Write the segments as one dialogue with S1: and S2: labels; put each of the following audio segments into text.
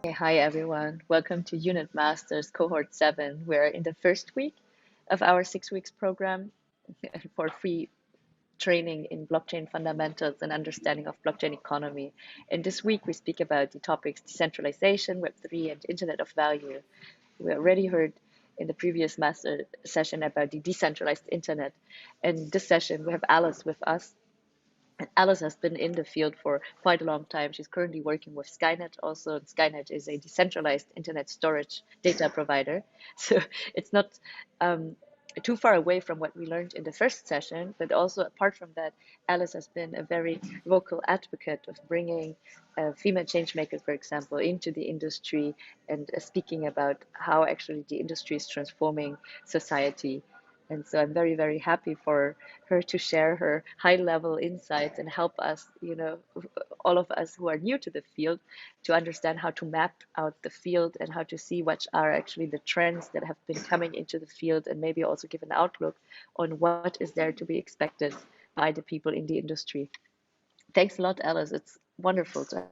S1: Hey, hi everyone. Welcome to Unit Masters Cohort 7. We're in the first week of our 6 weeks program for free training in blockchain fundamentals and understanding of blockchain economy. And this week we speak about the topics decentralization, Web3, and Internet of Value. We already heard in the previous master session about the decentralized internet. And this session we have Alice with us. And Alice has been in the field for quite a long time. She's currently working with Skynet also. And Skynet is a decentralized internet storage data provider. So it's not too far away from what we learned in the first session. But also, apart from that, Alice has been a very vocal advocate of bringing female change makers, for example, into the industry and speaking about how actually the industry is transforming society. And so I'm very, very happy for her to share her high level insights and help us, all of us who are new to the field to understand how to map out the field and how to see what are actually the trends that have been coming into the field and maybe also give an outlook on what is there to be expected by the people in the industry. Thanks a lot, Alice. It's wonderful to have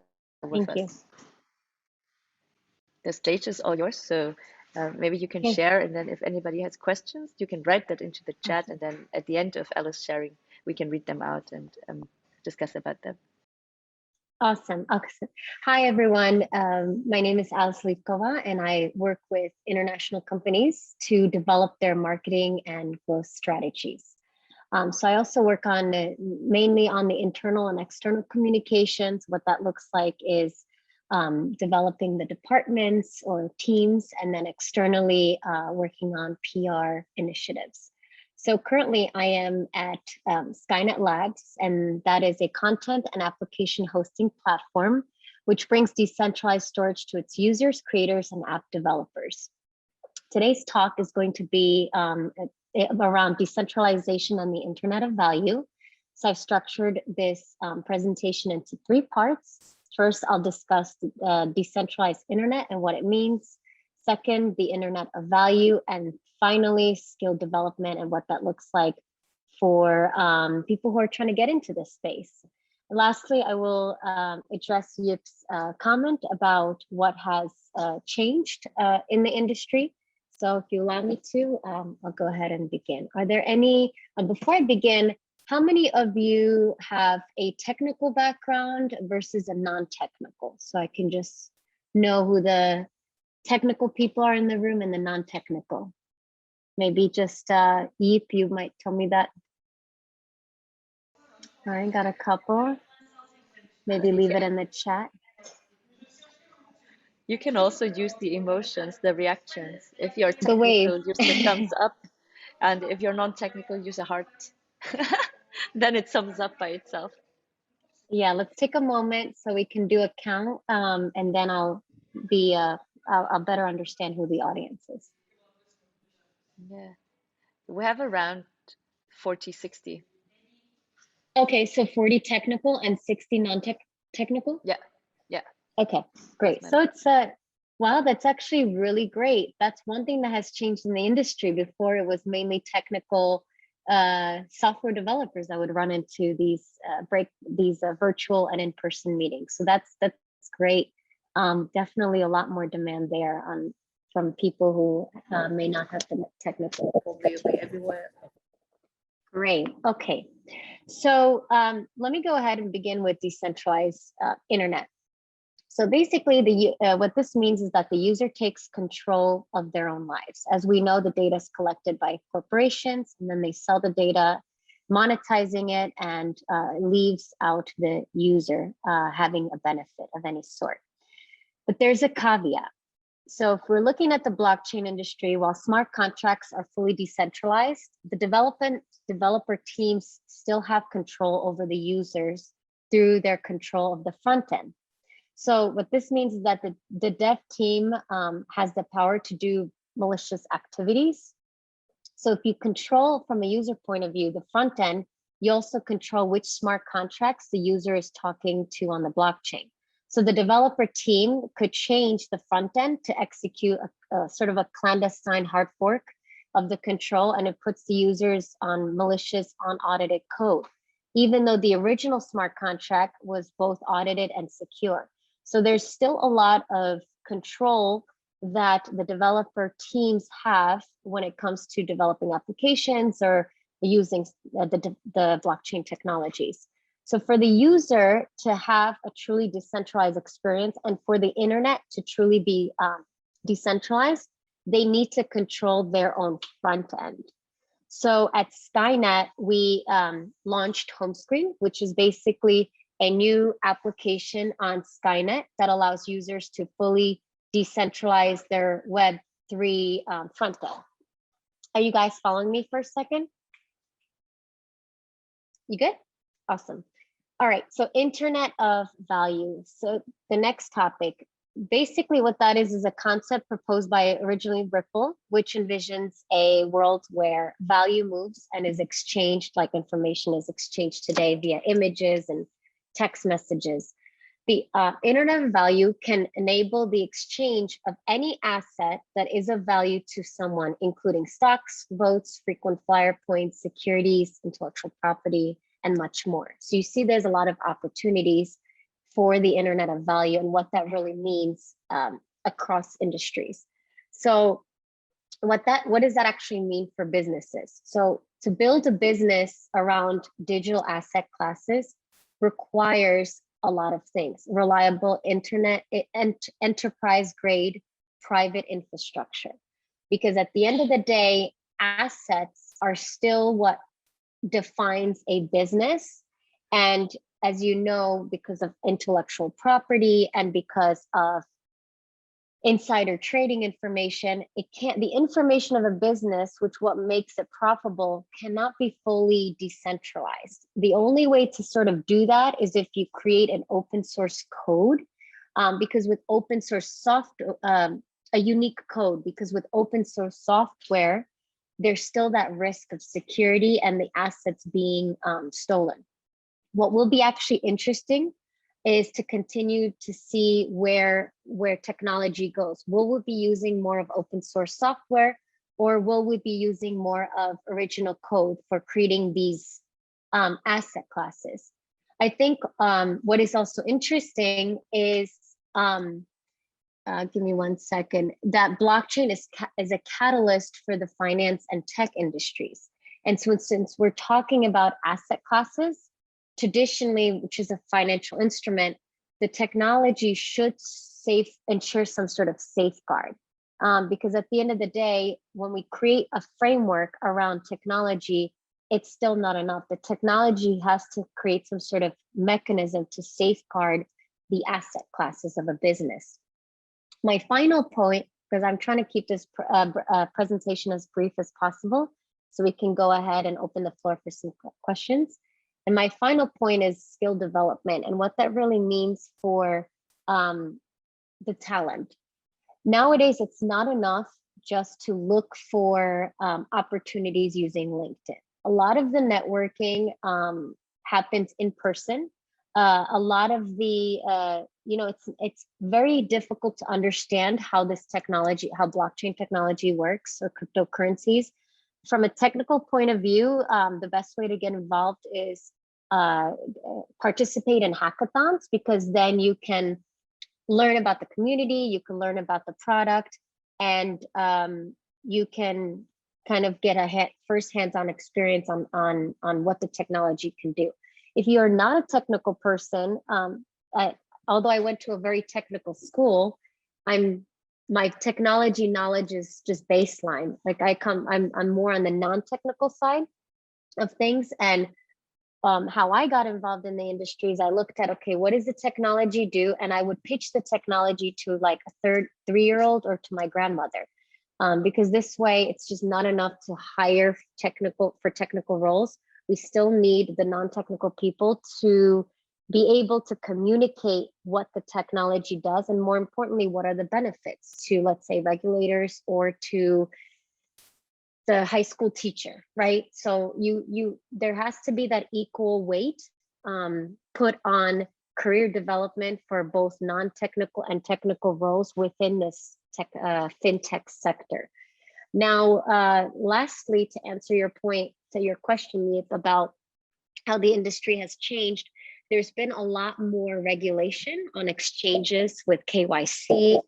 S1: you with
S2: Thank you.
S1: us. The stage is all yours, so maybe you can
S2: Okay,
S1: share, and then if anybody has questions, you can write that into the chat, and then at the end of Alice sharing, we can read them out and discuss about them.
S2: awesome. Hi, everyone. My name is Alice Hlidkova, and I work with international companies to develop their marketing and growth strategies. So I also work on mainly on the internal and external communications. What that looks like is developing the departments or teams, and then externally working on PR initiatives. So currently I am at Skynet Labs, and that is a content and application hosting platform, which brings decentralized storage to its users, creators, and app developers. Today's talk is going to be around decentralization and the Internet of Value. So I've structured this presentation into 3 parts. First, I'll discuss decentralized internet and what it means. Second, the Internet of Value, and finally, skill development and what that looks like for people who are trying to get into this space. Lastly, I will address Yip's comment about what has changed in the industry. So if you allow me to, I'll go ahead and begin. Are there any, before I begin, how many of you have a technical background versus a non-technical? So I can just know who the technical people are in the room and the non-technical. Maybe just Yip, you might tell me that. All right, got a couple. Maybe leave it in the chat.
S1: You can also use the emotions, the reactions. If you're
S2: The wave.
S1: technical, use the thumbs up, and if you're non-technical, use a heart. Then it sums up by itself.
S2: Yeah, let's take a moment so we can do a count, and then I'll better understand who the audience is.
S1: Yeah, we have around 40, 60.
S2: Okay, so 40 technical and 60 non-technical?
S1: Yeah, yeah.
S2: Okay, great. So it's wow, that's actually really great. That's one thing that has changed in the industry. Before, it was mainly technical software developers that would run into these virtual and in-person meetings. So that's great. Definitely a lot more demand there from people who may not have the technical everywhere. Great. Okay. So let me go ahead and begin with decentralized internet. So basically, what this means is that the user takes control of their own lives. As we know, the data is collected by corporations, and then they sell the data, monetizing it, and leaves out the user having a benefit of any sort. But there's a caveat. So if we're looking at the blockchain industry, while smart contracts are fully decentralized, the developer teams still have control over the users through their control of the front end. So what this means is that the dev team has the power to do malicious activities. So if you control from a user point of view, the front end, you also control which smart contracts the user is talking to on the blockchain. So the developer team could change the front end to execute a sort of a clandestine hard fork of the control, and it puts the users on malicious, unaudited code, even though the original smart contract was both audited and secure. So there's still a lot of control that the developer teams have when it comes to developing applications or using the blockchain technologies. So for the user to have a truly decentralized experience and for the internet to truly be decentralized, they need to control their own front end. So at Skynet, we launched Homescreen, which is basically a new application on Skynet that allows users to fully decentralize their Web3 front end. Are you guys following me for a second? You good? Awesome. All right, so Internet of Value. So the next topic, basically what that is a concept proposed by originally Ripple, which envisions a world where value moves and is exchanged like information is exchanged today via images and text messages. The Internet of Value can enable the exchange of any asset that is of value to someone, including stocks, votes, frequent flyer points, securities, intellectual property, and much more. So you see there's a lot of opportunities for the Internet of Value and what that really means across industries. So what does that actually mean for businesses? So to build a business around digital asset classes requires a lot of things: reliable internet and enterprise grade private infrastructure. Because at the end of the day, assets are still what defines a business. And as you know, because of intellectual property and because of insider trading information, the information of a business, which what makes it profitable, cannot be fully decentralized. The only way to sort of do that is if you create an open source code, because with open source software, a unique code, because with open source software, there's still that risk of security and the assets being stolen. What will be actually interesting is to continue to see where technology goes. Will we be using more of open source software, or will we be using more of original code for creating these asset classes? I think what is also interesting is, give me 1 second, that blockchain is a catalyst for the finance and tech industries. And so since we're talking about asset classes, traditionally, which is a financial instrument, the technology should ensure some sort of safeguard. Because at the end of the day, when we create a framework around technology, it's still not enough. The technology has to create some sort of mechanism to safeguard the asset classes of a business. My final point, because I'm trying to keep this presentation as brief as possible, so we can go ahead and open the floor for some questions. And my final point is skill development and what that really means for the talent. Nowadays, it's not enough just to look for opportunities using LinkedIn. A lot of the networking happens in person. A lot of the, it's very difficult to understand how this technology, how blockchain technology works or cryptocurrencies. From a technical point of view, the best way to get involved is participate in hackathons, because then you can learn about the community, you can learn about the product, and you can kind of get a first hands-on experience on what the technology can do. If you are not a technical person, although I went to a very technical school, my technology knowledge is just baseline. Like I'm more on the non-technical side of things. And how I got involved in the industry is I looked at, okay, what does the technology do? And I would pitch the technology to like a 3-year-old or to my grandmother. Because this way it's just not enough to hire for technical roles. We still need the non-technical people to be able to communicate what the technology does, and more importantly, what are the benefits to, let's say, regulators or to the high school teacher, right? So there has to be that equal weight put on career development for both non-technical and technical roles within this fintech sector. Now, lastly, to answer your point, to your question about how the industry has changed, there's been a lot more regulation on exchanges with KYC,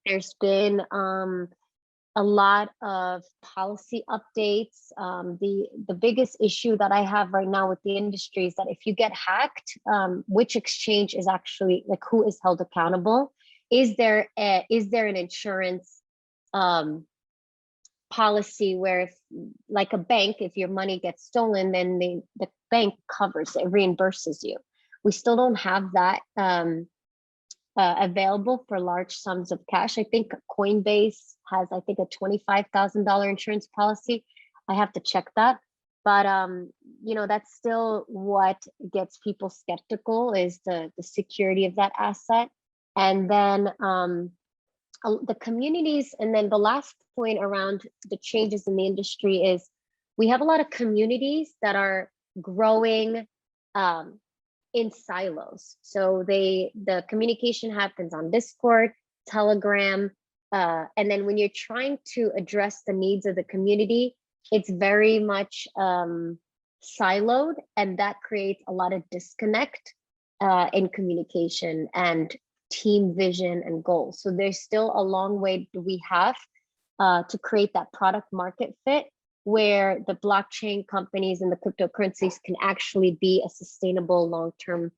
S2: There's been a lot of policy updates. The biggest issue that I have right now with the industry is that if you get hacked, which exchange is actually, like, who is held accountable? Is there an insurance policy where, if, like a bank, if your money gets stolen, then the bank covers it, reimburses you? We still don't have that available for large sums of cash. I think Coinbase has, I think, a $25,000 insurance policy. I have to check that. But you know, that's still what gets people skeptical, is the security of that asset. And then the communities. And then the last point around the changes in the industry is we have a lot of communities that are growing in silos. So the communication happens on Discord, Telegram, and then when you're trying to address the needs of the community, it's very much siloed, and that creates a lot of disconnect in communication and team vision and goals. So there's still a long way we have to create that product market fit, where the blockchain companies and the cryptocurrencies can actually be a sustainable long-term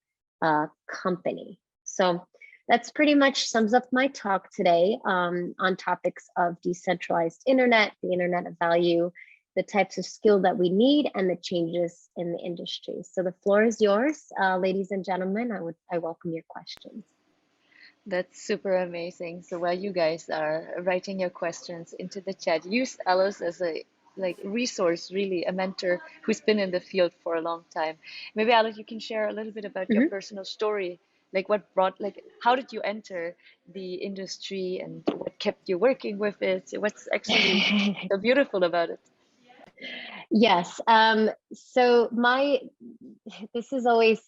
S2: company. So that's pretty much sums up my talk today on topics of decentralized internet, the internet of value, the types of skill that we need, and the changes in the industry. So the floor is yours, ladies and gentlemen. I welcome your questions.
S1: That's super amazing. So while you guys are writing your questions into the chat, use Alice as a resource, really a mentor who's been in the field for a long time. Maybe Alice, you can share a little bit about your personal story, like what brought, like how did you enter the industry and what kept you working with it? What's actually so beautiful about it?
S2: Yes. So this is always,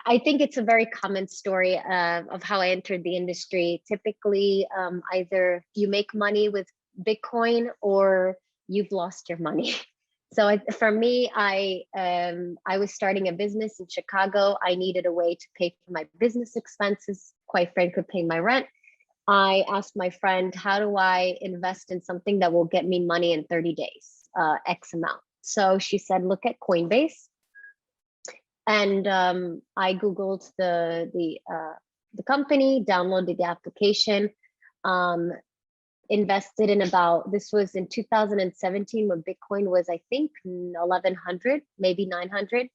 S2: I think it's a very common story of how I entered the industry. Typically, either you make money with Bitcoin or you've lost your money. So for me, I was starting a business in Chicago. I needed a way to pay for my business expenses, quite frankly, pay my rent. I asked my friend, how do I invest in something that will get me money in 30 days, X amount? So she said, look at Coinbase. And I Googled the company, downloaded the application, invested in about, this was in 2017 when Bitcoin was, I think, 1100, maybe 900.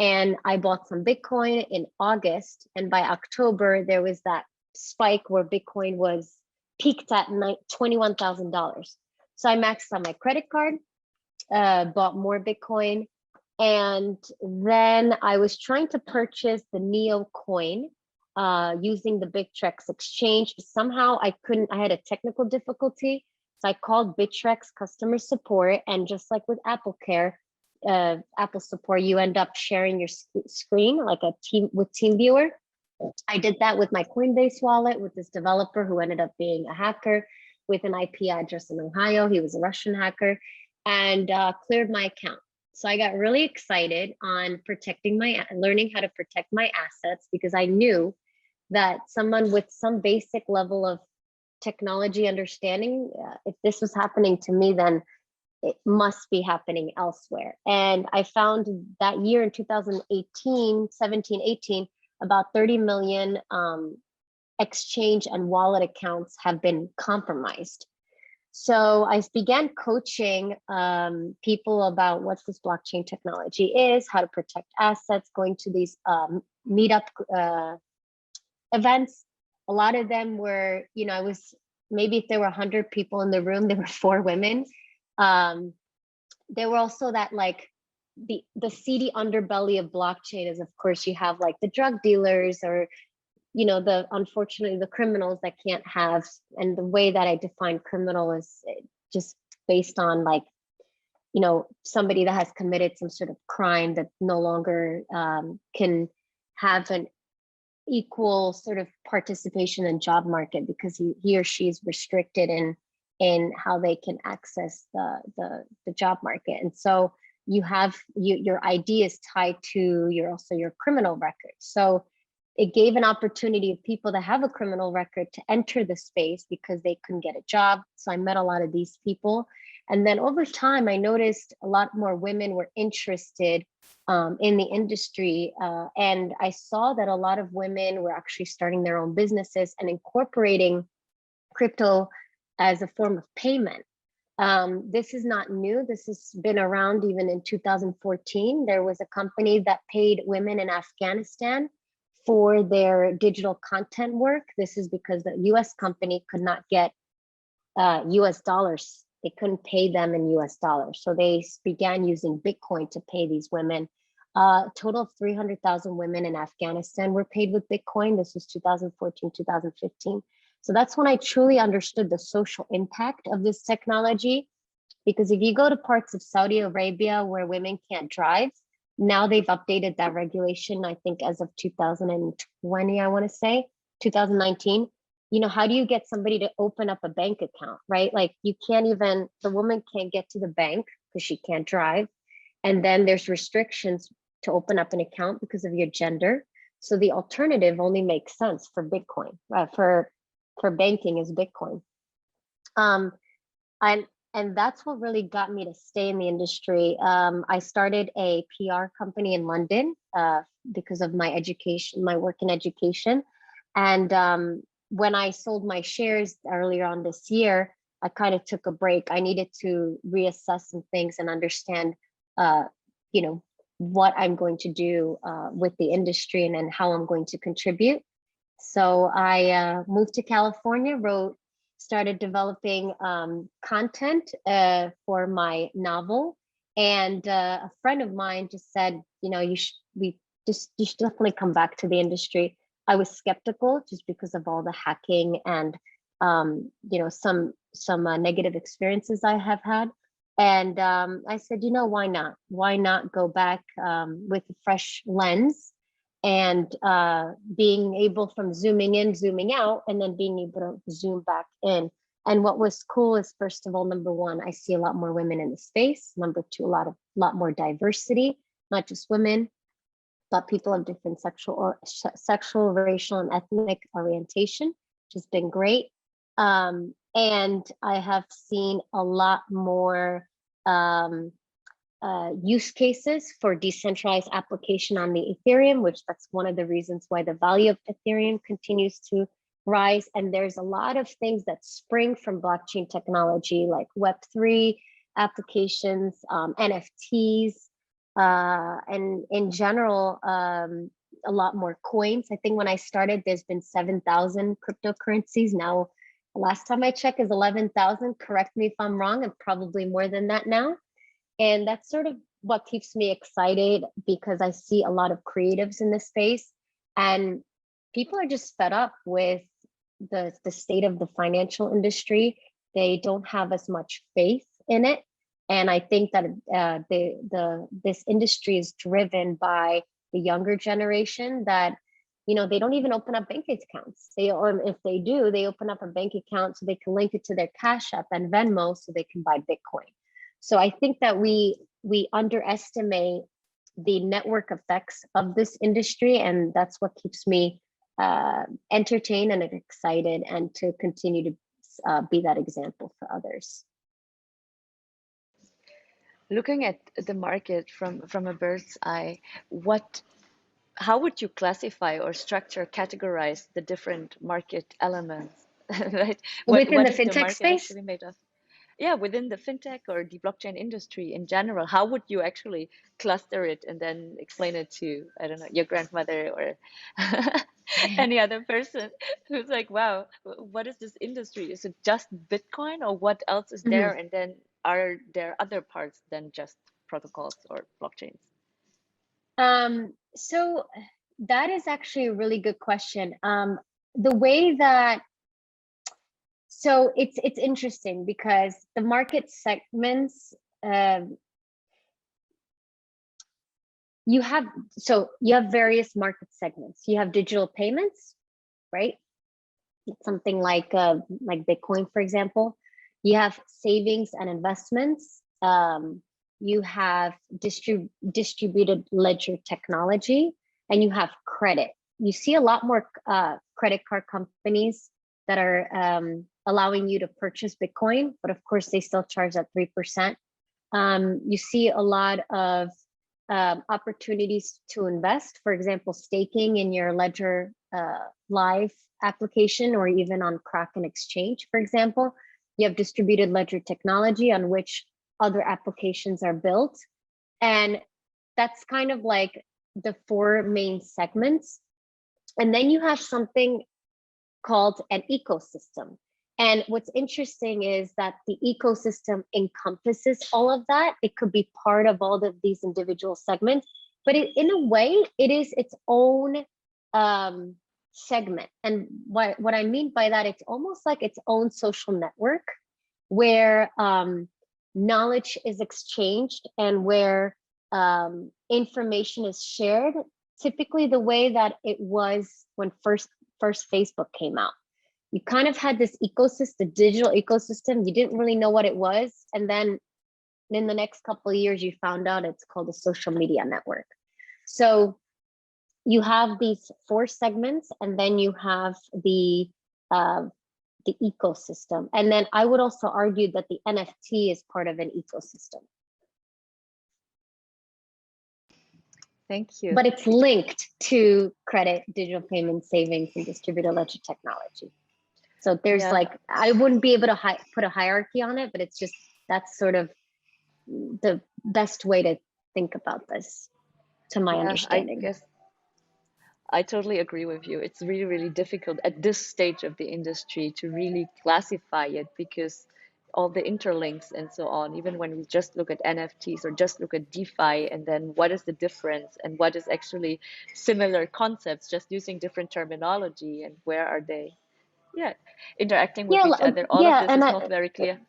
S2: And I bought some Bitcoin in August. And by October, there was that spike where Bitcoin was peaked at $21,000. So I maxed out my credit card, bought more Bitcoin. And then I was trying to purchase the Neo coin using the Bittrex exchange. Somehow I couldn't, I had a technical difficulty. So I called Bittrex customer support, and just like with Apple Care, Apple support, you end up sharing your screen like a team with TeamViewer. I did that with my Coinbase wallet with this developer who ended up being a hacker with an IP address in Ohio. He was a Russian hacker, and cleared my account. So I got really excited on learning how to protect my assets, because I knew that someone with some basic level of technology understanding, if this was happening to me, then it must be happening elsewhere. And I found that year in 2018, 17, 18, about 30 million exchange and wallet accounts have been compromised. So I began coaching people about what this blockchain technology is, how to protect assets, going to these meetup events. A lot of them were, you know, maybe if there were 100 people in the room, there were 4 women. There were also that, like, the seedy underbelly of blockchain is, of course, you have like the drug dealers, or, you know, unfortunately the criminals that can't have, and the way that I define criminal is just based on, like, you know, somebody that has committed some sort of crime that no longer can have an equal sort of participation in job market, because he or she is restricted in how they can access the job market. And so you have your ID is tied to your criminal record. So it gave an opportunity of people that have a criminal record to enter the space because they couldn't get a job. So I met a lot of these people. And then over time, I noticed a lot more women were interested in the industry. And I saw that a lot of women were actually starting their own businesses and incorporating crypto as a form of payment. This is not new. This has been around even in 2014. There was a company that paid women in Afghanistan for their digital content work. This is because the US company could not get US dollars. They couldn't pay them in US dollars. So they began using Bitcoin to pay these women. A total of 300,000 women in Afghanistan were paid with Bitcoin. This was 2014, 2015. So that's when I truly understood the social impact of this technology. Because if you go to parts of Saudi Arabia where women can't drive, now they've updated that regulation, I think as of 2020, I want to say, 2019. You know, how do you get somebody to open up a bank account, right? Like you can't even, the woman can't get to the bank because she can't drive. And then there's restrictions to open up an account because of your gender. So the alternative only makes sense for Bitcoin, for banking is Bitcoin. And that's what really got me to stay in the industry. I started a PR company in London because of my education, my work in education. And when I sold my shares earlier on this year, I kind of took a break. I needed to reassess some things and understand, you know, what I'm going to do with the industry and how I'm going to contribute. So I moved to California, started developing content for my novel. And a friend of mine just said, you know, you should definitely come back to the industry. I was skeptical just because of all the hacking and, you know, some negative experiences I have had. And I said, you know, why not? Why not go back with a fresh lens and being able from zooming in, zooming out, and then being able to zoom back in. And what was cool is, first of all, number one, I see a lot more women in the space. Number two, a lot more diversity, not just women, but people of different sexual, racial, and ethnic orientation, which has been great. And I have seen a lot more use cases for decentralized application on the Ethereum, which that's one of the reasons why the value of Ethereum continues to rise. And there's a lot of things that spring from blockchain technology, like Web3 applications, NFTs, and in general, a lot more coins. I think when I started, there's been 7,000 cryptocurrencies. Now, last time I checked is 11,000. Correct me if I'm wrong, and probably more than that now. And that's sort of what keeps me excited, because I see a lot of creatives in this space, and people are just fed up with the state of the financial industry. They don't have as much faith in it. And I think that this industry is driven by the younger generation that, you know, they don't even open up bank accounts. Or if they do, they open up a bank account so they can link it to their Cash App and Venmo so they can buy Bitcoin. So I think that we underestimate the network effects of this industry, and that's what keeps me entertained and excited, and to continue to be that example for others.
S1: Looking at the market from a bird's eye, how would you classify or categorize the different market elements? Right?
S2: Within the
S1: is the
S2: fintech
S1: market
S2: space?
S1: actually made of? Yeah, within the fintech or the blockchain industry in general, how would you actually cluster it and then explain it to, I don't know, your grandmother or any other person who's like, wow, what is this industry? Is it just Bitcoin, or what else is there? And then are there other parts than just protocols or blockchains?
S2: So that is actually a really good question. The way that, so it's interesting because the market segments, you have various market segments. You have digital payments, right? Something like Bitcoin, for example. You have savings and investments. You have distributed ledger technology, and you have credit. you see a lot more credit card companies that are allowing you to purchase Bitcoin, but of course they still charge that 3%. You see a lot of opportunities to invest, for example, staking in your Ledger Live application, or even on Kraken Exchange, for example. You have distributed ledger technology on which other applications are built. And that's kind of like the 4 main segments. And then you have something called an ecosystem. And what's interesting is that the ecosystem encompasses all of that. It could be part of all of these individual segments, but in a way, it is its own segment. And what I mean by that, it's almost like its own social network where knowledge is exchanged and where information is shared, typically the way that it was when first Facebook came out. You kind of had this ecosystem, digital ecosystem. You didn't really know what it was. And then in the next couple of years, you found out it's called a social media network. So you have these 4 segments, and then you have the ecosystem. And then I would also argue that the NFT is part of an ecosystem.
S1: Thank you.
S2: But it's linked to credit, digital payment, savings, and distributed ledger technology. So there's like, I wouldn't be able to put a hierarchy on it, but it's just, that's sort of the best way to think about this, to my understanding.
S1: I guess I totally agree with you. It's really, really difficult at this stage of the industry to really classify it, because all the interlinks and so on, even when we just look at NFTs or just look at DeFi, and then what is the difference and what is actually similar concepts, just using different terminology, and where are they interacting with each other. All of this is not very clear.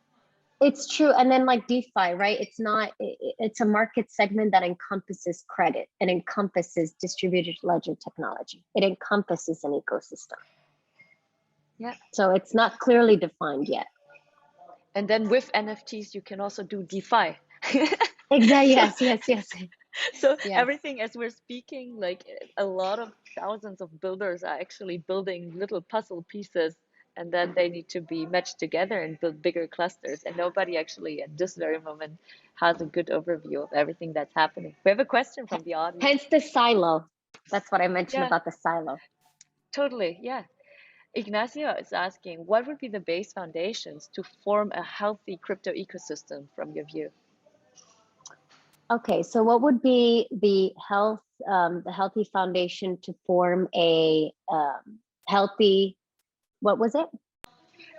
S2: It's true. And then like DeFi, right? It's not, it's a market segment that encompasses credit and encompasses distributed ledger technology. It encompasses an ecosystem.
S1: Yeah.
S2: So it's not clearly defined yet.
S1: And then with NFTs, you can also do DeFi.
S2: Exactly. Yes.
S1: So everything, as we're speaking, like a lot of thousands of builders are actually building little puzzle pieces, and then they need to be matched together and build bigger clusters. And nobody actually at this very moment has a good overview of everything that's happening. We have a question from the audience.
S2: Hence the silo. That's what I mentioned about the silo.
S1: Totally, yeah. Ignacio is asking, what would be the base foundations to form a healthy crypto ecosystem from your view?
S2: Okay, so what would be the healthy foundation to form a healthy, what was it?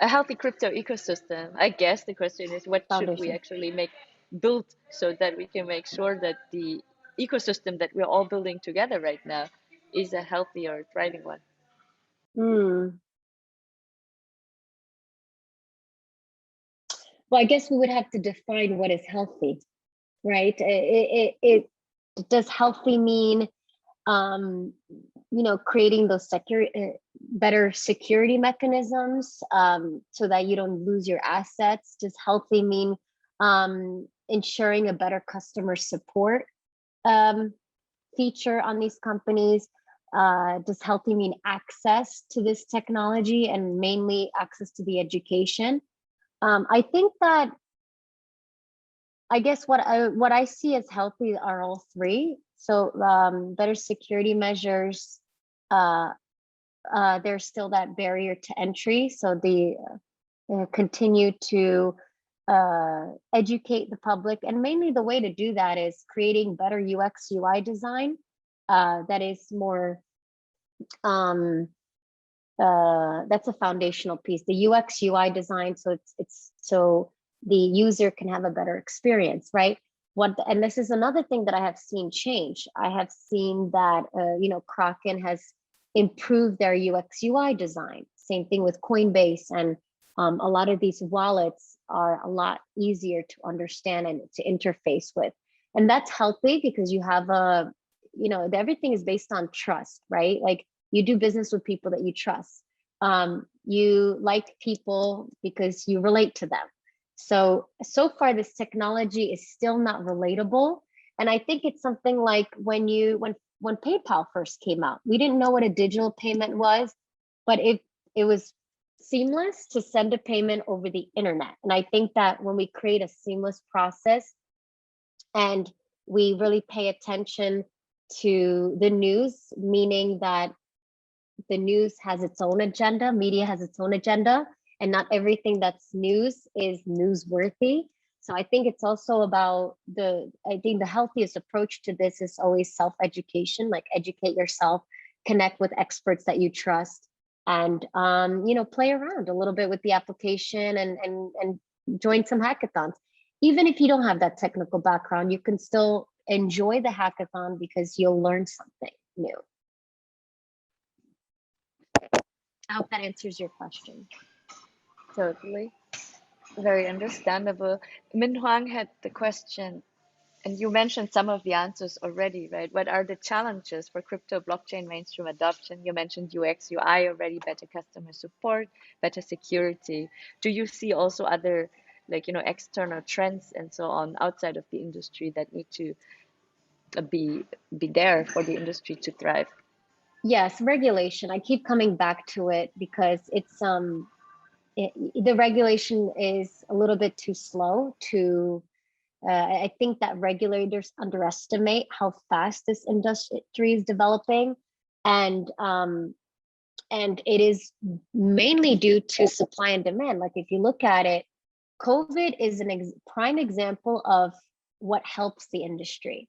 S1: A healthy crypto ecosystem. I guess the question is, what should we actually build so that we can make sure that the ecosystem that we're all building together right now is a healthy or thriving one?
S2: Well, I guess we would have to define what is healthy, right? Does healthy mean, creating those better security mechanisms so that you don't lose your assets? Does healthy mean ensuring a better customer support feature on these companies? Does healthy mean access to this technology, and mainly access to the education? I think that, I guess what I see as healthy are all 3. So better security measures. There's still that barrier to entry. So continue to educate the public. And mainly the way to do that is creating better UX UI design that is more, that's a foundational piece, the UX UI design. So it's so the user can have a better experience, right? And this is another thing that I have seen change. I have seen that, Kraken has improved their UX UI design. Same thing with Coinbase, and a lot of these wallets are a lot easier to understand and to interface with. And that's healthy because you have everything is based on trust, right? Like, you do business with people that you trust. You like people because you relate to them. So far, this technology is still not relatable. And I think it's something like when when PayPal first came out. We didn't know what a digital payment was, but it was seamless to send a payment over the internet. And I think that when we create a seamless process and we really pay attention to the news, meaning that the news has its own agenda, media has its own agenda, and not everything that's news is newsworthy. So I think it's also about I think the healthiest approach to this is always self-education, like educate yourself, connect with experts that you trust, and play around a little bit with the application and join some hackathons. Even if you don't have that technical background, you can still enjoy the hackathon because you'll learn something new. I hope that answers your question.
S1: Totally. Very understandable. Min Huang had the question, and you mentioned some of the answers already, right? What are the challenges for crypto blockchain mainstream adoption? You mentioned UX, UI already, better customer support, better security. Do you see also other, like, external trends and so on outside of the industry that need to be there for the industry to thrive?
S2: Yes, regulation. I keep coming back to it because it's the regulation is a little bit too slow to I think that regulators underestimate how fast this industry is developing, and it is mainly due to supply and demand. Like if you look at it, COVID is an prime example of what helps the industry,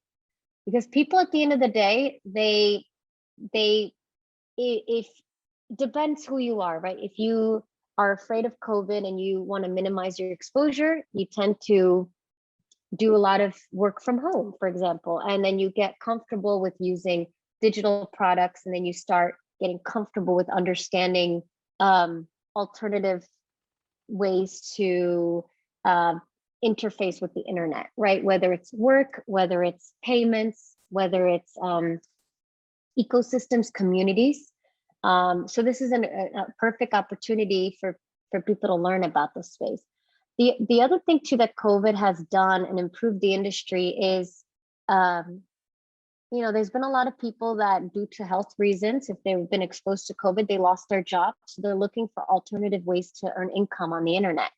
S2: because people at the end of the day, if depends who you are, right? If you are afraid of COVID and you want to minimize your exposure, you tend to do a lot of work from home, for example, and then you get comfortable with using digital products, and then you start getting comfortable with understanding alternative ways to interface with the internet, right? Whether it's work, whether it's payments, whether it's ecosystems, communities. So this is a perfect opportunity for people to learn about this space. The other thing too that COVID has done and improved the industry is, there's been a lot of people that, due to health reasons, if they've been exposed to COVID, they lost their jobs. So they're looking for alternative ways to earn income on the internet.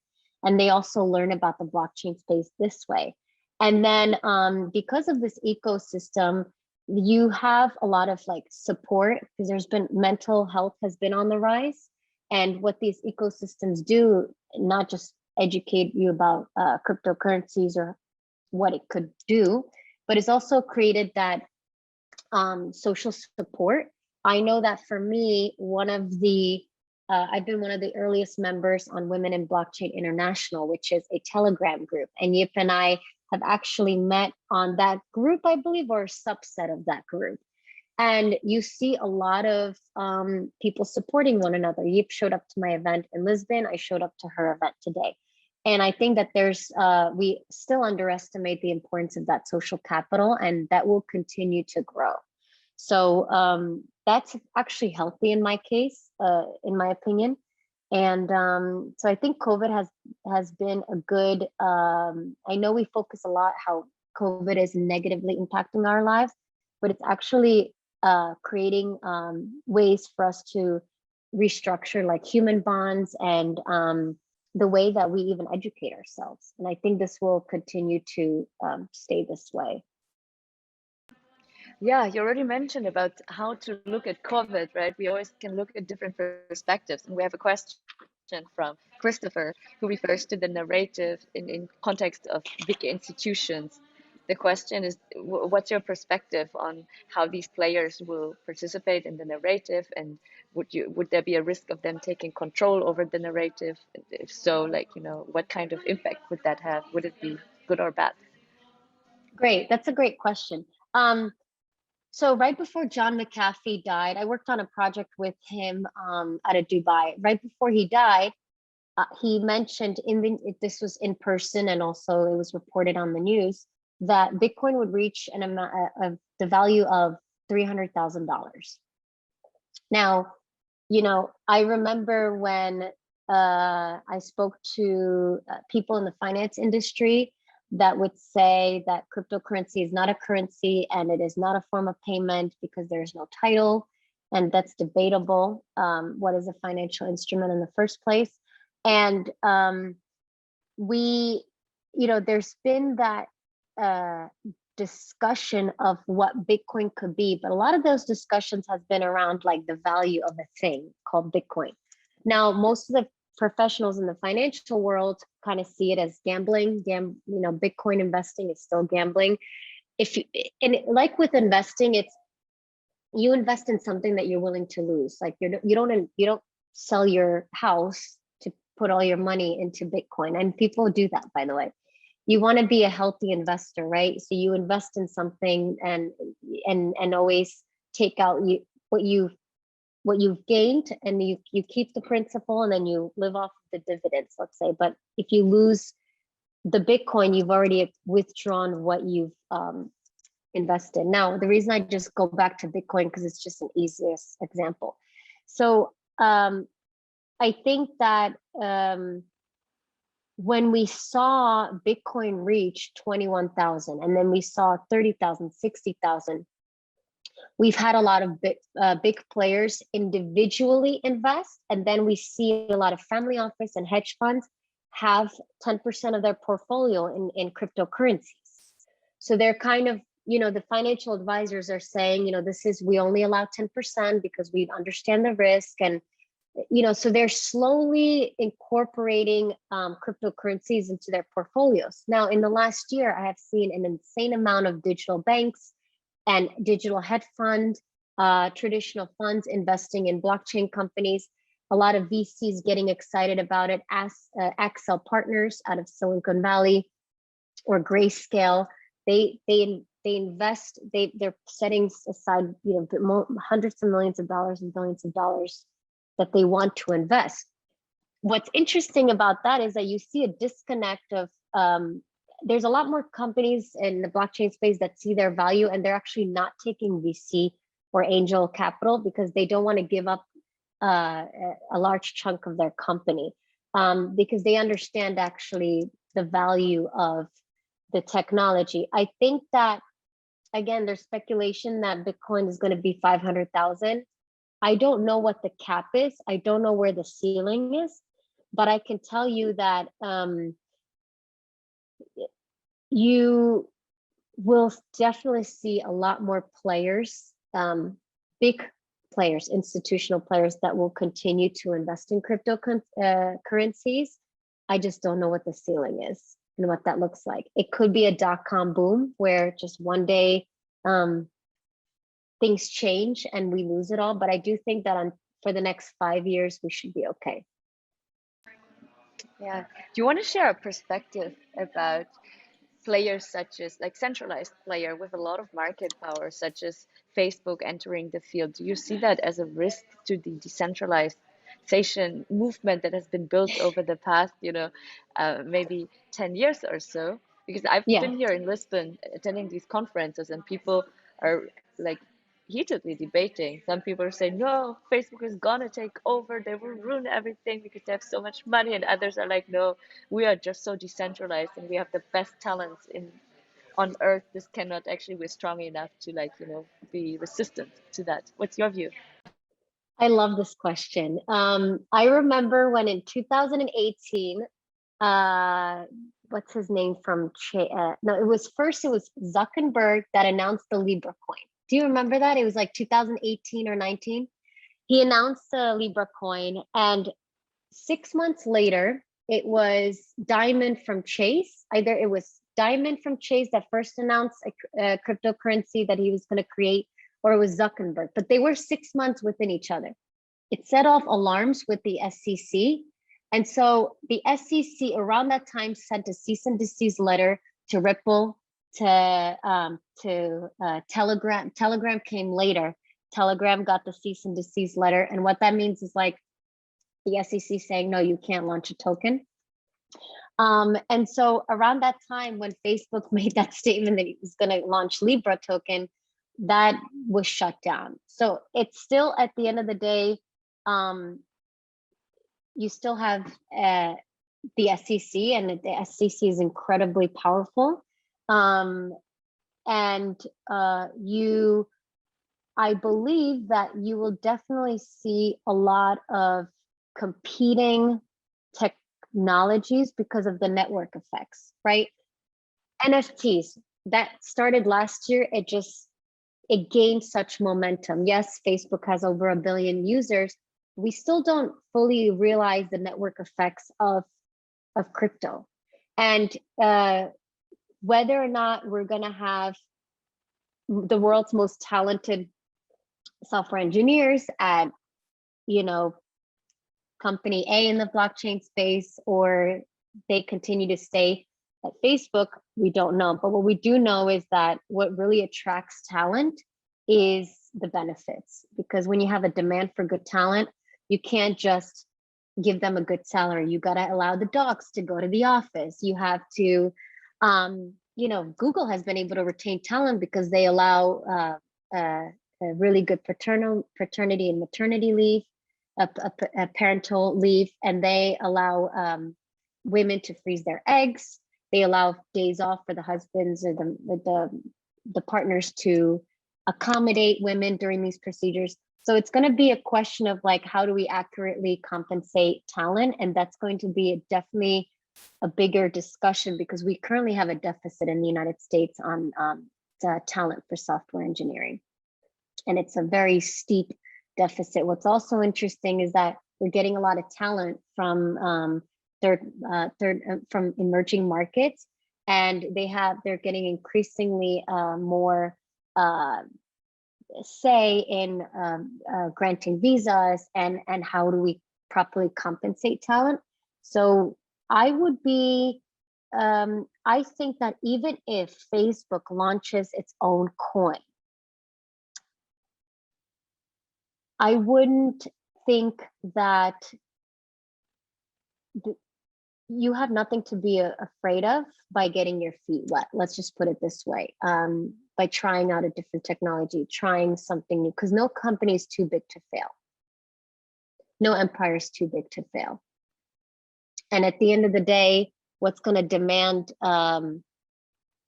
S2: And they also learn about the blockchain space this way. And then because of this ecosystem, you have a lot of support, because there's been mental health has been on the rise. And what these ecosystems do, not just educate you about cryptocurrencies or what it could do, but it's also created that social support. I know that for me, I've been one of the earliest members on Women in Blockchain International, which is a Telegram group. And Yip and I have actually met on that group, I believe, or a subset of that group. And you see a lot of people supporting one another. Yip showed up to my event in Lisbon. I showed up to her event today. And I think that we still underestimate the importance of that social capital, and that will continue to grow. So that's actually healthy in my case, in my opinion. And so I think COVID has been a good, I know we focus a lot how COVID is negatively impacting our lives, but it's actually creating ways for us to restructure human bonds and the way that we even educate ourselves. And I think this will continue to stay this way.
S1: Yeah, you already mentioned about how to look at COVID, right? We always can look at different perspectives. And we have a question from Christopher, who refers to the narrative in context of big institutions. The question is, what's your perspective on how these players will participate in the narrative, and would there be a risk of them taking control over the narrative? If so, what kind of impact would that have? Would it be good or bad?
S2: Great, that's a great question. So right before John McAfee died, I worked on a project with him out of Dubai. Right before he died, he mentioned this was in person, and also it was reported on the news, that Bitcoin would reach an amount of the value of $300,000. Now, I remember when I spoke to people in the finance industry, that would say that cryptocurrency is not a currency and it is not a form of payment because there's no title, and that's debatable. What is a financial instrument in the first place? And there's been that discussion of what Bitcoin could be, but a lot of those discussions has been around like the value of a thing called Bitcoin. Now, most of the professionals in the financial world kind of see it as gambling. Bitcoin investing is still gambling. Like with investing, it's you invest in something that you're willing to lose. Like you don't sell your house to put all your money into Bitcoin, and people do that, by the way. You want to be a healthy investor, right? So you invest in something and always take out what you've gained, and you keep the principal, and then you live off the dividends, let's say. But if you lose the Bitcoin, you've already withdrawn what you've invested. Now, the reason I just go back to Bitcoin because it's just an easiest example. So I think that when we saw Bitcoin reach 21,000, and then we saw 30,000, 60,000, we've had a lot of big players individually invest, and then we see a lot of family office and hedge funds have 10% of their portfolio in cryptocurrencies. So they're kind of, the financial advisors are saying, we only allow 10% because we understand the risk. And, so they're slowly incorporating cryptocurrencies into their portfolios. Now, in the last year, I have seen an insane amount of digital banks and digital hedge fund, traditional funds investing in blockchain companies. A lot of VCs getting excited about it. As Accel Partners out of Silicon Valley or Grayscale, they invest. They're setting aside hundreds of millions of dollars and billions of dollars that they want to invest. What's interesting about that is that you see a disconnect of there's a lot more companies in the blockchain space that see their value, and they're actually not taking VC or angel capital because they don't want to give up a large chunk of their company, because they understand actually the value of the technology. I think that, again, there's speculation that Bitcoin is going to be 500,000. I don't know what the cap is. I don't know where the ceiling is, but I can tell you that you will definitely see a lot more players, big players, institutional players that will continue to invest in cryptocurrencies. I just don't know what the ceiling is and what that looks like. It could be a dot-com boom where just one day things change and we lose it all. But I do think that for the next 5 years, we should be okay.
S1: Yeah. Do you want to share a perspective about players such as like centralized player with a lot of market power, such as Facebook entering the field? Do you see that as a risk to the decentralization movement that has been built over the past, maybe 10 years or so? Because I've been here in Lisbon attending these conferences, and people are like heatedly debating. Some people are saying, no, Facebook is gonna take over, they will ruin everything because they have so much money, and others are like, no, we are just so decentralized and we have the best talents on earth. This cannot actually, we're strong enough to be resistant to that. What's your view?
S2: I love this question. I remember when in 2018, what's his name from it was Zuckerberg that announced the Libra coin. Do you remember that? It was like 2018 or 19. He announced the Libra coin, and 6 months later, it was Diamond from Chase. Either it was Diamond from Chase that first announced a cryptocurrency that he was going to create, or it was Zuckerberg, but they were 6 months within each other. It set off alarms with the SEC. And so the SEC around that time sent a cease and desist letter to Ripple, to Telegram. Telegram came later. Telegram got the cease and desist letter. And what that means is like the SEC saying, no, you can't launch a token. And so around that time when Facebook made that statement that it was going to launch Libra token, that was shut down. So it's still, at the end of the day, you still have the SEC, and the SEC is incredibly powerful. I believe that you will definitely see a lot of competing technologies because of the network effects, right? NFTs, that started last year, it gained such momentum. Yes, Facebook has over 1 billion users. We still don't fully realize the network effects of crypto. And whether or not we're gonna have the world's most talented software engineers at, company A in the blockchain space, or they continue to stay at Facebook, we don't know. But what we do know is that what really attracts talent is the benefits, because when you have a demand for good talent, you can't just give them a good salary. You got to allow the dogs to go to the office. You have to, Google has been able to retain talent because they allow a really good paternity and maternity leave, a parental leave, and they allow women to freeze their eggs. They allow days off for the husbands or the partners to accommodate women during these procedures. So it's going to be a question of like, how do we accurately compensate talent? And that's going to be definitely a bigger discussion, because we currently have a deficit in the United States on talent for software engineering. And it's a very steep deficit. What's also interesting is that we're getting a lot of talent from from emerging markets, and they're getting increasingly more say in granting visas and how do we properly compensate talent. So I would be, I think that even if Facebook launches its own coin, I wouldn't think that you have nothing to be afraid of by getting your feet wet. Let's just put it this way. By trying out a different technology, trying something new, because no company is too big to fail. No empire is too big to fail. And at the end of the day, what's going to demand the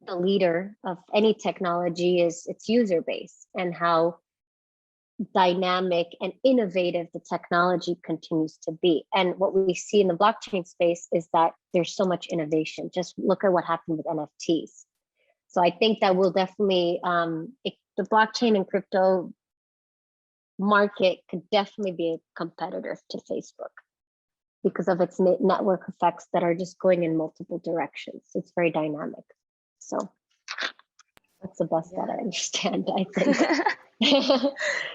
S2: leader of any technology is its user base, and how dynamic and innovative the technology continues to be. And what we see in the blockchain space is that there's so much innovation. Just look at what happened with NFTs. So I think that will definitely, the blockchain and crypto market could definitely be a competitor to Facebook because of its network effects that are just going in multiple directions. It's very dynamic. So that's the best that I understand, I think.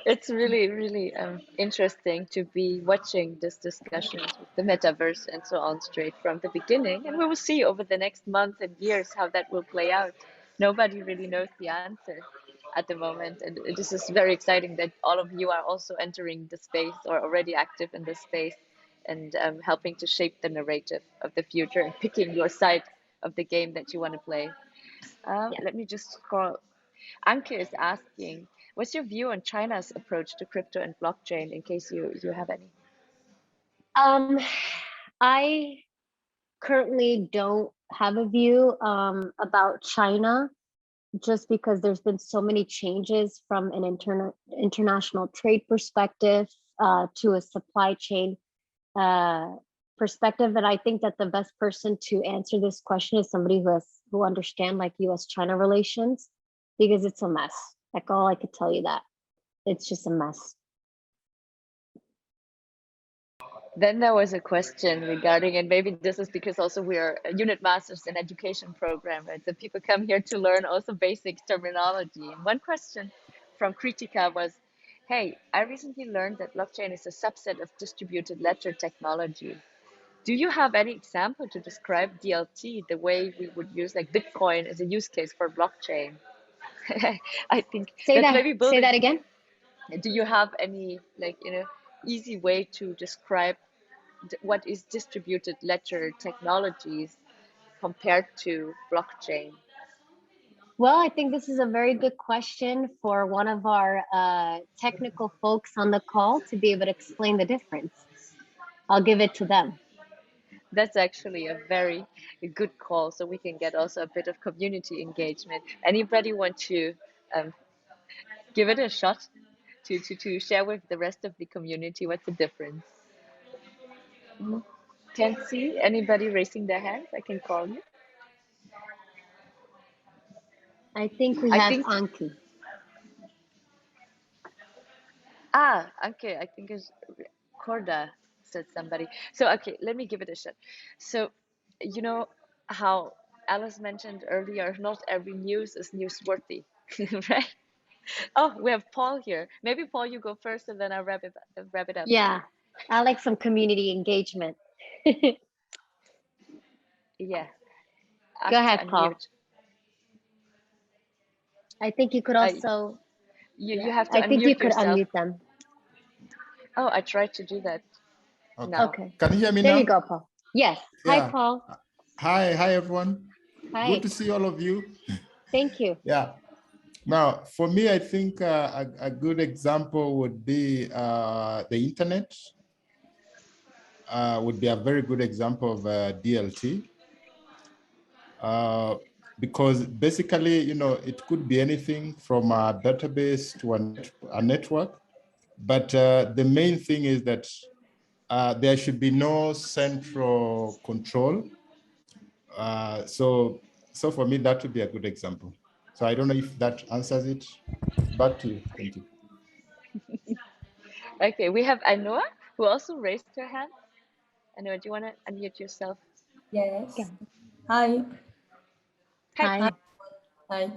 S1: It's really, really interesting to be watching this discussion with the metaverse and so on straight from the beginning. And we will see over the next months and years how that will play out. Nobody really knows the answer at the moment. And this is very exciting that all of you are also entering the space or already active in this space and helping to shape the narrative of the future and picking your side of the game that you want to play. Let me just scroll. Anke is asking, what's your view on China's approach to crypto and blockchain, in case you have any?
S2: I currently don't have a view about China, just because there's been so many changes from an international trade perspective to a supply chain perspective. And I think that the best person to answer this question is somebody who understands like US-China relations, because it's a mess. Like, all I could tell you that. It's just a mess.
S1: Then there was a question regarding, and maybe this is because also we are a unit masters in education program, right? So people come here to learn also basic terminology. And one question from Kritika was, hey, I recently learned that blockchain is a subset of distributed ledger technology. Do you have any example to describe DLT the way we would use like Bitcoin as a use case for blockchain? I think
S2: say
S1: that's
S2: that,
S1: maybe building.
S2: Say that again.
S1: Do you have any like easy way to describe what is distributed ledger technologies compared to blockchain?
S2: Well, I think this is a very good question for one of our technical folks on the call to be able to explain the difference. I'll give it to them.
S1: That's actually a very good call, so we can get also a bit of community engagement. Anybody want to um, give it a shot to share with the rest of the community what's the difference? Can't see anybody raising their hands. I can call you.
S2: I think we
S1: I
S2: have
S1: think
S2: Anki.
S1: okay. I think it's Corda, said somebody. So okay, let me give it a shot. So you know how Alice mentioned earlier, not every news is newsworthy, right? Oh, we have Paul here. Maybe Paul, you go first, and then I'll wrap it up.
S2: Yeah, I like some community engagement.
S1: Yeah,
S2: Go
S1: ask to
S2: ahead, Paul.
S1: unmute.
S2: I think you could
S1: Uh,
S2: also,
S1: you
S2: yeah,
S1: have to
S2: I think you
S1: unmute
S2: could
S1: yourself.
S2: unmute them.
S1: Oh, I tried to do that
S3: Okay.
S1: now.
S2: Okay.
S3: Can you hear me
S2: There
S3: now?
S2: you go, Paul. Yes. Hi,
S3: Yeah.
S2: Paul.
S3: Hi, everyone. Good
S2: Hi.
S3: to see all of you.
S2: Thank you.
S3: Yeah. Now, for me, I think a good example would be the internet. Would be a very good example of DLT. Because basically, it could be anything from a database to a network. But the main thing is that there should be no central control. So for me, that would be a good example. So I don't know if that answers it. Back to you. Thank you.
S1: Okay, we have Anoa who also raised her hand. Anoa, do you want to unmute yourself?
S4: Yes. Hi.
S2: Hi.
S4: Hi.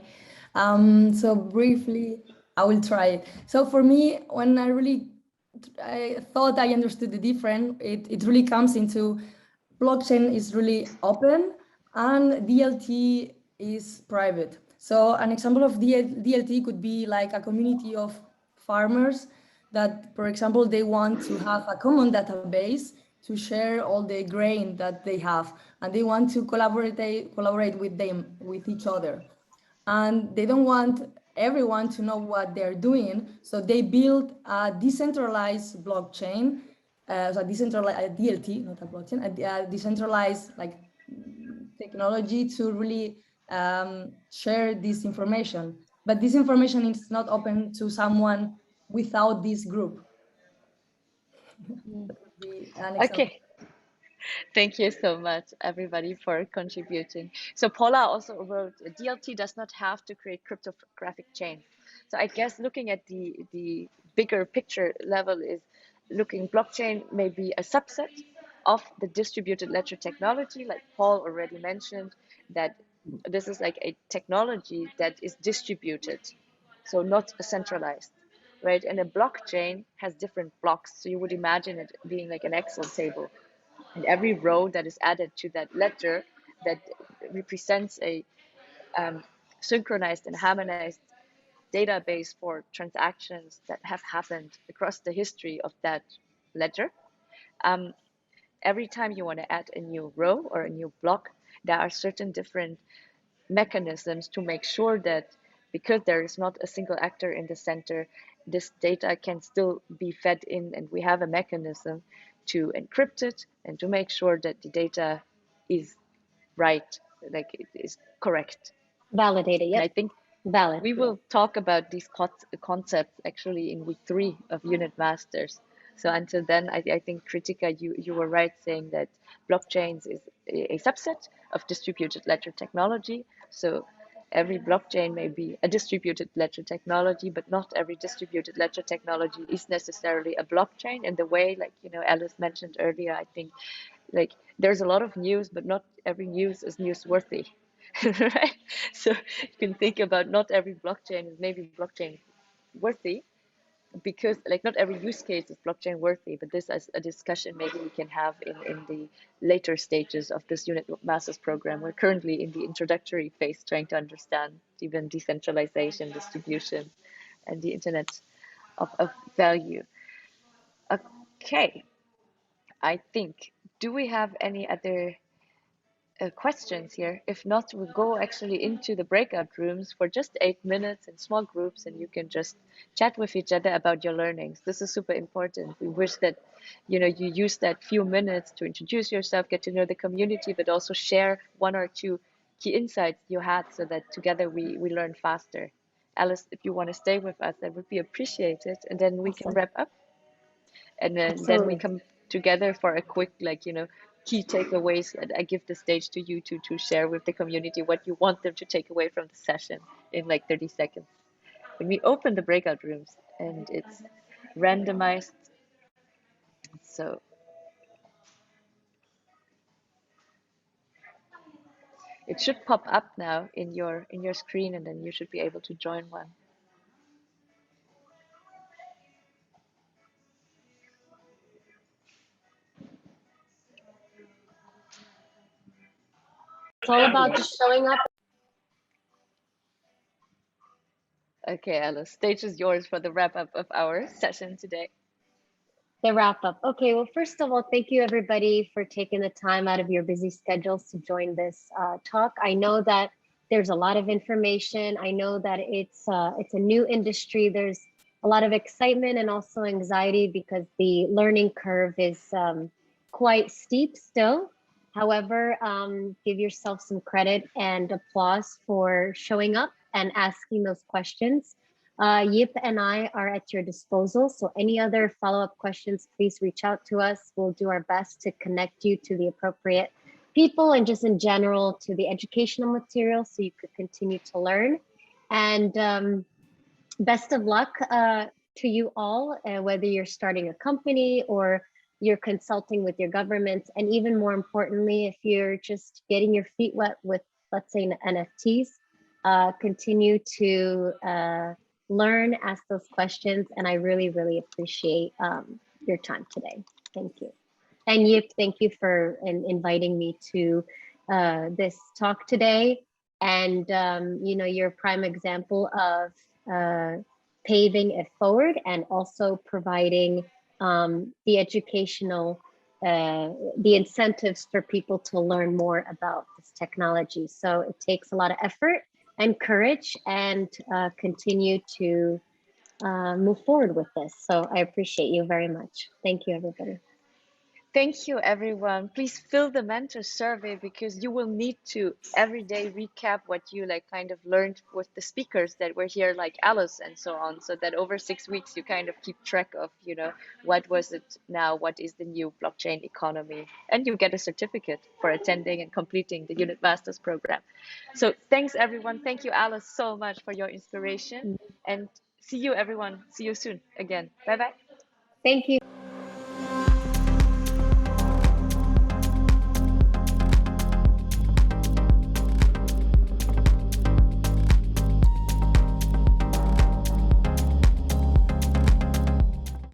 S4: So briefly, I will try it. So for me, when I thought I understood the difference, it really comes into blockchain is really open and DLT is private. So an example of DLT could be like a community of farmers that, for example, they want to have a common database to share all the grain that they have, and they want to collaborate with each other, and they don't want everyone to know what they're doing. So they build a decentralized blockchain, so a decentralized DLT, not a blockchain, a decentralized like technology to really share this information. But this information is not open to someone without this group. That would be an example.
S1: Okay, thank you so much, everybody, for contributing. So Paula also wrote, DLT does not have to create cryptographic chain. So I guess looking at the bigger picture level is looking blockchain may be a subset of the distributed ledger technology, like Paul already mentioned, that this is like a technology that is distributed, so not centralized, right? And a blockchain has different blocks. So you would imagine it being like an Excel table, and every row that is added to that ledger that represents a synchronized and harmonized database for transactions that have happened across the history of that ledger. Every time you want to add a new row or a new block, there are certain different mechanisms to make sure that, because there is not a single actor in the center, this data can still be fed in, and we have a mechanism to encrypt it and to make sure that the data is right, like it is correct.
S2: Validated.
S1: And
S2: Yep.
S1: I think
S2: Valid.
S1: we will talk about these concepts actually in week 3 of Unit Masters. So until then, I think Kritika, you were right saying that blockchains is a subset of distributed ledger technology. So every blockchain may be a distributed ledger technology, but not every distributed ledger technology is necessarily a blockchain. In the way, like Alice mentioned earlier, I think like there's a lot of news, but not every news is newsworthy. Right? So you can think about not every blockchain is maybe blockchain worthy, because like not every use case is blockchain worthy, but this is a discussion maybe we can have in the later stages of this Unit Masters program. We're currently in the introductory phase, trying to understand even decentralization, distribution, and the internet of value. Okay, I think, do we have any other questions here. If not, we'll go actually into the breakout rooms for just 8 minutes in small groups, and you can just chat with each other about your learnings. This is super important. We wish that you use that few minutes to introduce yourself, get to know the community, but also share one or two key insights you had, so that together we learn faster. Alice, if you want to stay with us, that would be appreciated, and then we can wrap up, and then we come together for a quick, key takeaways. And I give the stage to you to share with the community what you want them to take away from the session in like 30 seconds. When we open the breakout rooms, and it's randomized, so it should pop up now in your screen, and then you should be able to join one.
S2: It's all about just showing up.
S1: Okay, Alice, stage is yours for the wrap up of our session today.
S2: The wrap up. Okay, well, first of all, thank you everybody for taking the time out of your busy schedules to join this talk. I know that there's a lot of information. I know that it's a new industry. There's a lot of excitement and also anxiety because the learning curve is quite steep still. However, give yourself some credit and applause for showing up and asking those questions. Yip and I are at your disposal. So any other follow-up questions, please reach out to us. We'll do our best to connect you to the appropriate people and just in general to the educational material so you could continue to learn. And best of luck to you all, whether you're starting a company or you're consulting with your government. And even more importantly, if you're just getting your feet wet with, let's say, NFTs, continue to learn, ask those questions, and I really, really appreciate your time today. Thank you. And Yip, thank you for inviting me to this talk today. And you're a prime example of paving it forward and also providing the educational, the incentives for people to learn more about this technology. So it takes a lot of effort and courage, and continue to move forward with this. So I appreciate you very much. Thank you, everybody.
S1: Thank you, everyone. Please fill the mentor survey, because you will need to every day recap what you kind of learned with the speakers that were here, like Alice and so on, so that over 6 weeks you kind of keep track of, what was it now, what is the new blockchain economy, and you get a certificate for attending and completing the Unit Masters program. So thanks, everyone. Thank you, Alice, so much for your inspiration, and see you, everyone. See you soon again. Bye-bye.
S2: Thank you.